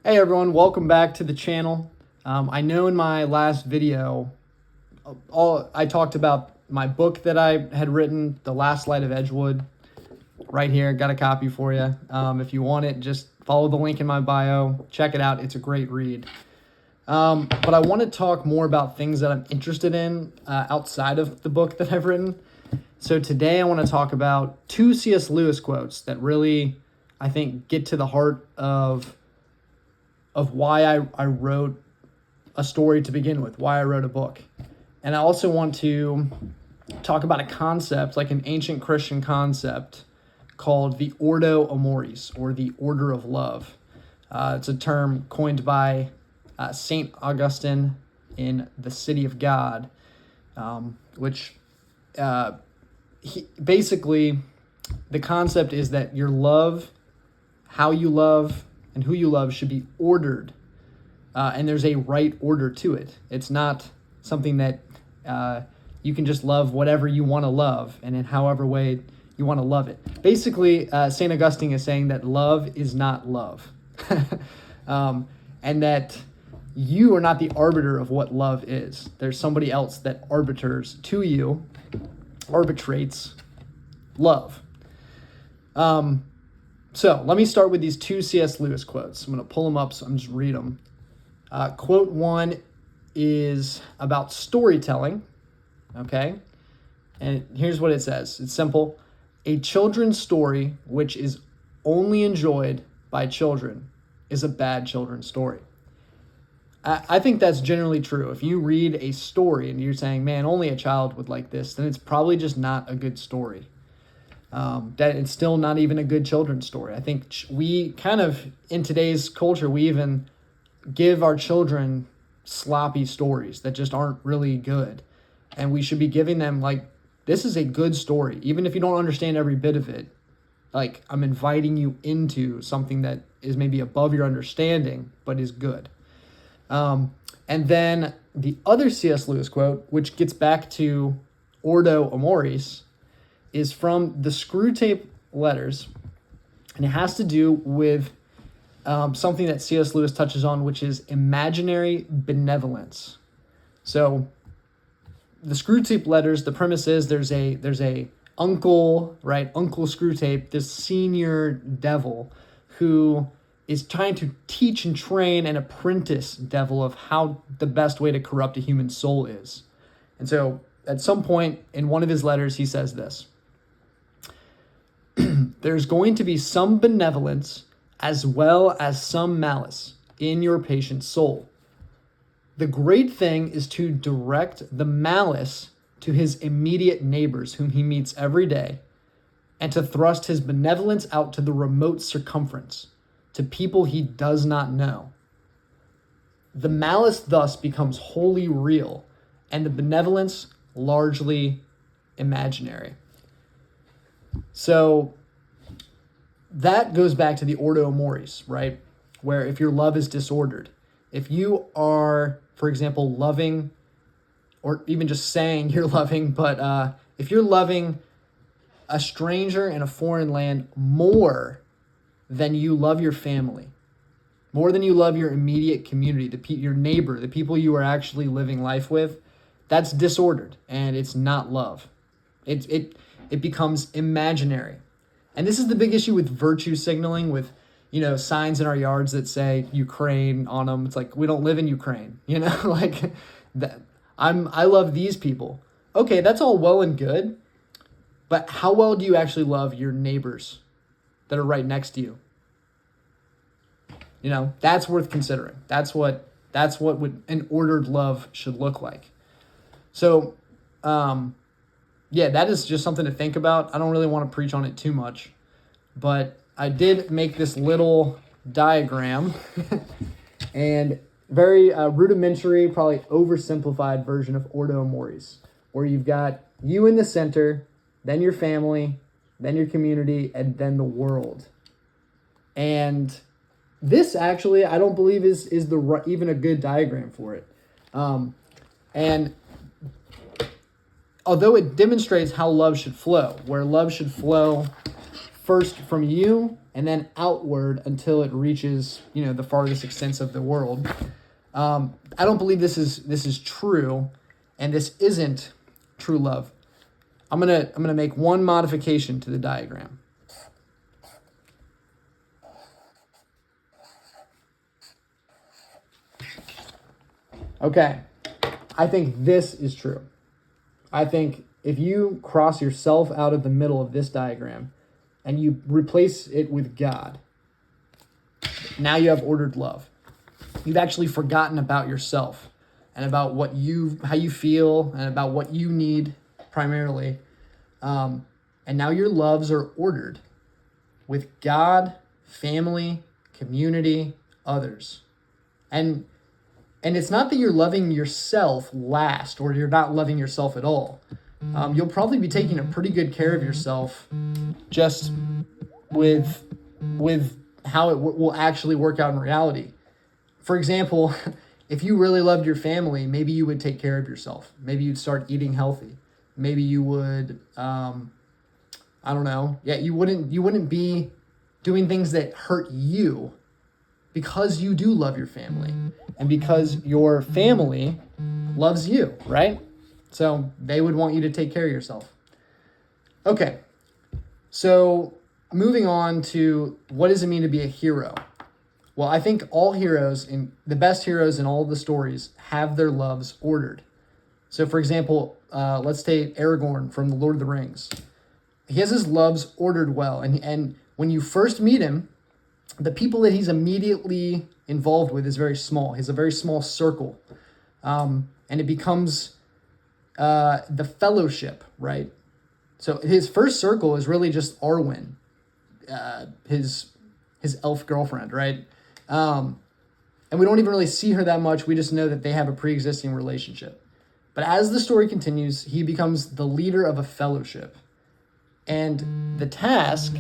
Hey everyone, welcome back to the channel. I know in my last video, I talked about my book that I had written, The Last Light of Edgewood. Right here, got a copy for you. If you want it, just follow the link in my bio. Check it out, it's a great read. But I want to talk more about things that I'm interested in outside of the book that I've written. So today I want to talk about two C.S. Lewis quotes that really, I think, get to the heart of why I wrote a story to begin with, why I wrote a book. And I also want to talk about a concept, like an ancient Christian concept called the Ordo Amoris, or the Order of Love. It's a term coined by St. Augustine in The City of God, which basically the concept is that your love, how you love, and who you love should be ordered, and there's a right order to it. It's not something that you can just love whatever you want to love and in however way you want to love it. Basically, St. Augustine is saying that love is not love, and that you are not the arbiter of what love is. There's somebody else that arbitrates love. So let me start with these two C.S. Lewis quotes. I'm going to pull them up, so I'm just read them. Quote one is about storytelling, okay? And here's what it says. It's simple. A children's story which is only enjoyed by children is a bad children's story. I think that's generally true. If you read a story and you're saying, man, only a child would like this, then it's probably just not a good story. That it's still not even a good children's story. I think we kind of, in today's culture, we even give our children sloppy stories that just aren't really good. And we should be giving them, like, this is a good story. Even if you don't understand every bit of it, like, I'm inviting you into something that is maybe above your understanding, but is good. And then the other C.S. Lewis quote, which gets back to Ordo Amoris, is from the Screw Tape Letters, and it has to do with something that C.S. Lewis touches on, which is imaginary benevolence. So the Screw Tape Letters, the premise is there's a uncle, right? Uncle Screwtape, this senior devil who is trying to teach and train an apprentice devil of how the best way to corrupt a human soul is. And so at some point in one of his letters, he says this: there's going to be some benevolence as well as some malice in your patient's soul. The great thing is to direct the malice to his immediate neighbors whom he meets every day, and to thrust his benevolence out to the remote circumference, to people he does not know. The malice thus becomes wholly real, and the benevolence largely imaginary. So that goes back to the Ordo Amoris, right? Where if your love is disordered, if you are, for example, loving, or even just saying you're loving, but if you're loving a stranger in a foreign land more than you love your family, more than you love your immediate community, your neighbor, the people you are actually living life with, that's disordered, and it's not love. It becomes imaginary. And this is the big issue with virtue signaling, with, signs in our yards that say Ukraine on them. It's like, we don't live in Ukraine, like that. I love these people. Okay, that's all well and good, but how well do you actually love your neighbors that are right next to you? That's worth considering. That's what an ordered love should look like. So, that is just something to think about. I don't really want to preach on it too much, but I did make this little diagram and very rudimentary, probably oversimplified version of Ordo Amoris, where you've got you in the center, then your family, then your community, and then the world. And this actually, I don't believe is even a good diagram for it. And although it demonstrates how love should flow, where love should flow first from you and then outward until it reaches, the farthest extents of the world. I don't believe this is true, and this isn't true love. I'm gonna make one modification to the diagram. Okay, I think this is true. I think if you cross yourself out of the middle of this diagram and you replace it with God, now you have ordered love. You've actually forgotten about yourself and about how you feel and about what you need primarily. And now your loves are ordered with God, family, community, others. And it's not that you're loving yourself last or you're not loving yourself at all. You'll probably be taking a pretty good care of yourself just with how it will actually work out in reality. For example, if you really loved your family, maybe you would take care of yourself. Maybe you'd start eating healthy. Maybe you would, I don't know. Yeah, you wouldn't be doing things that hurt you because you do love your family and because your family loves you, right? So they would want you to take care of yourself. Okay, so moving on to what does it mean to be a hero? Well, I think all heroes, the best heroes in all of the stories, have their loves ordered. So for example, let's take Aragorn from The Lord of the Rings. He has his loves ordered well. And when you first meet him, the people that he's immediately involved with is very small. He has a very small circle. And it becomes the fellowship, right? So his first circle is really just Arwen, his elf girlfriend, right? And we don't even really see her that much. We just know that they have a pre-existing relationship. But as the story continues, he becomes the leader of a fellowship. And the task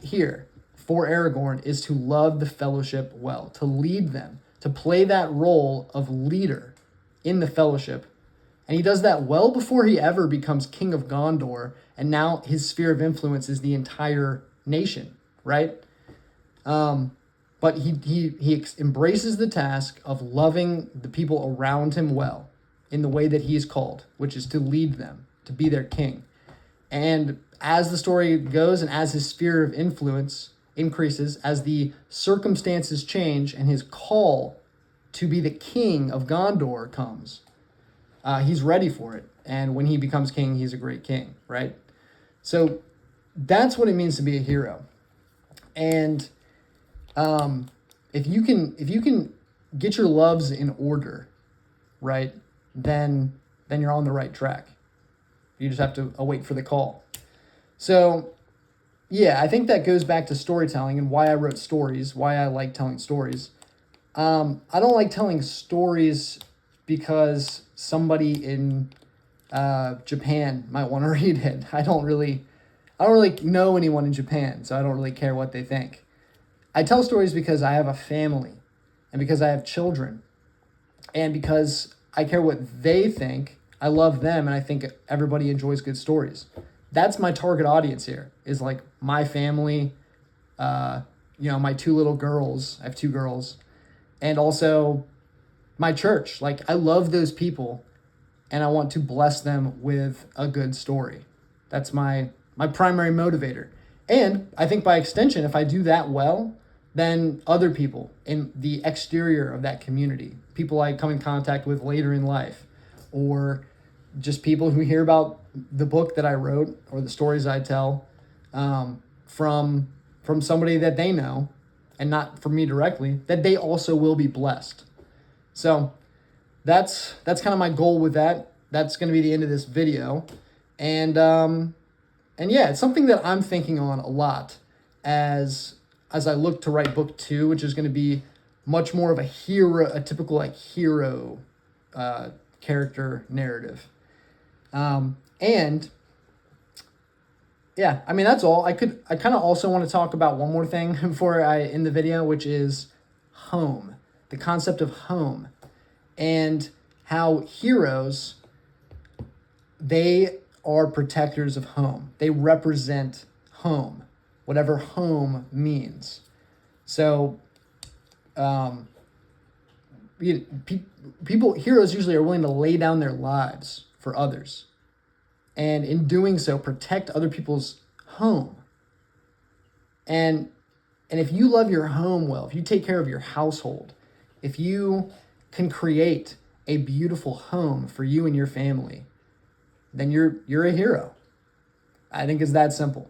here for Aragorn is to love the fellowship well, to lead them, to play that role of leader in the fellowship. And he does that well before he ever becomes king of Gondor. And now his sphere of influence is the entire nation, right? But he embraces the task of loving the people around him well in the way that he is called, which is to lead them, to be their king. And as the story goes and as his sphere of influence increases, as the circumstances change and his call to be the king of Gondor comes, he's ready for it. And when he becomes king, he's a great king, right? So that's what it means to be a hero. And if you can get your loves in order, right, then you're on the right track. You just have to await for the call. So, yeah, I think that goes back to storytelling and why I wrote stories, why I like telling stories. I don't like telling stories because somebody in Japan might want to read it. I don't really know anyone in Japan, so I don't really care what they think. I tell stories because I have a family and because I have children and because I care what they think. I love them and I think everybody enjoys good stories. That's my target audience here, is like my family, my two little girls. I have two girls. And also my church. Like, I love those people and I want to bless them with a good story. That's my primary motivator. And I think by extension, if I do that well, then other people in the exterior of that community, people I come in contact with later in life, or just people who hear about the book that I wrote or the stories I tell from somebody that they know and not from me directly, that they also will be blessed. So that's kind of my goal with that. That's going to be the end of this video. And yeah, it's something that I'm thinking on a lot as I look to write book 2, which is going to be much more of a typical hero character narrative. And yeah, I mean, that's all. I kind of also want to talk about one more thing before I end the video, which is home, the concept of home, and how heroes, they are protectors of home. They represent home, whatever home means. So, heroes usually are willing to lay down their lives for others, and in doing so, protect other people's home. And if you love your home well, if you take care of your household, if you can create a beautiful home for you and your family, then you're a hero. I think it's that simple.